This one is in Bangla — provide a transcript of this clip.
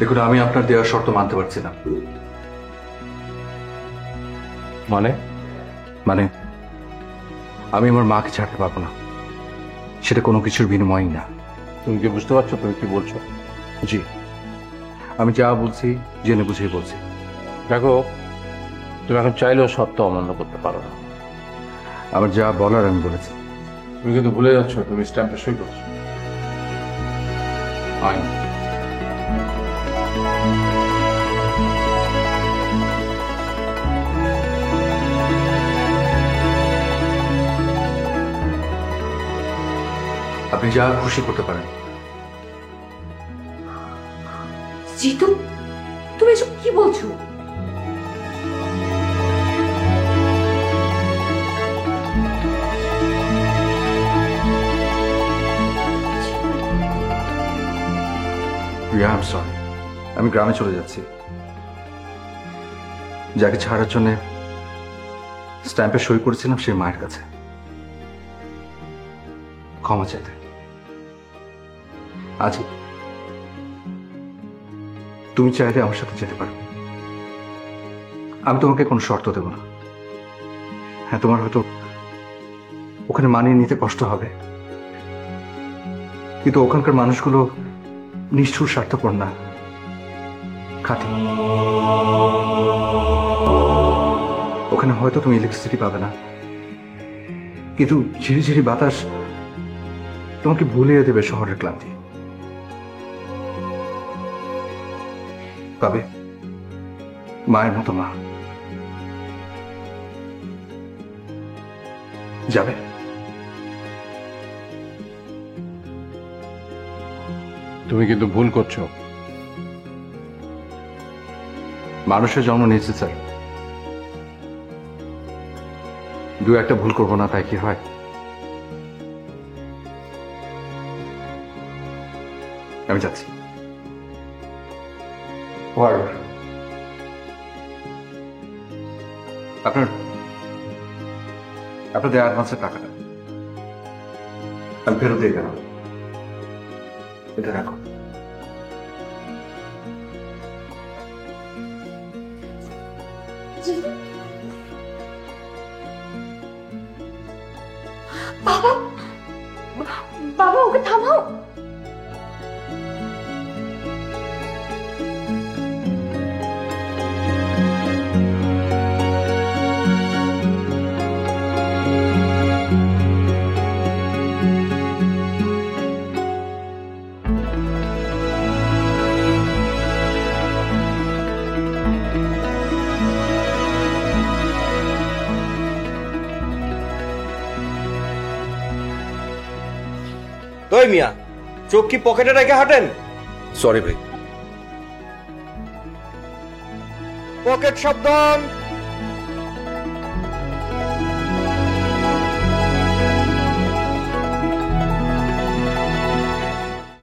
দেখুন, আমি আপনার দেওয়ার শর্ত মানতে পারছি না। মানে? মানে আমি আমার মাকে ছাড়তে পারবো না, সেটা কোনো কিছুর বিনিময়ই না। তুমি কি বুঝতে পারছো তুমি কি বলছো? জি, আমি যা বলছি জেনে বুঝেই বলছি। দেখো, তুমি এখন চাইলেও সত্য অমান্য করতে পারো না। আমার যা বলার আমি বলেছি। তুমি কিন্তু ভুলে যাচ্ছ তুমি স্ট্যাম্পে সই করছো। আইন। আপনি যা খুশি করতে পারেন। জিতু, তুমি এসব কি বলছো? Riya, I am sorry. আমি গ্রামে চলে যাচ্ছি, যাকে ছাড়ার জন্য স্ট্যাম্পে সই করেছিলাম সেই মায়ের কাছে ক্ষমা চাইতে। আজ তুমি চাইলে আমার সাথে যেতে পারো, আমি তোমাকে কোনো শর্ত দেব না। হ্যাঁ, তোমার হয়তো ওখানে মানিয়ে নিতে কষ্ট হবে, কিন্তু ওখানকার মানুষগুলো নিষ্ঠুর, স্বার্থপর না, খাঁটি। ওখানে হয়তো তুমি ইলেকট্রিসিটি পাবে না, কিন্তু ঝিরিঝিরি বাতাস তোমাকে ভুলিয়ে দেবে শহরের ক্লান্তি। পাবে মায়ের মতো মা। যাবে? তুমি কিন্তু ভুল করছো। মানুষের জন্ম নিয়েছে স্যার, দু একটা ভুল করবো না তাই কি হয়? আমি যাচ্ছি। আপনার আপনাদের অ্যাডভান্সের টাকাটা আমি ফেরত দিয়ে গেলাম, এটা রাখো। বাবা, বাবা ওকে থামাও। ওই মিয়া, চোখ কি পকেটে রেখে হাঁটেন? সরি ভাই। পকেট সাবধান।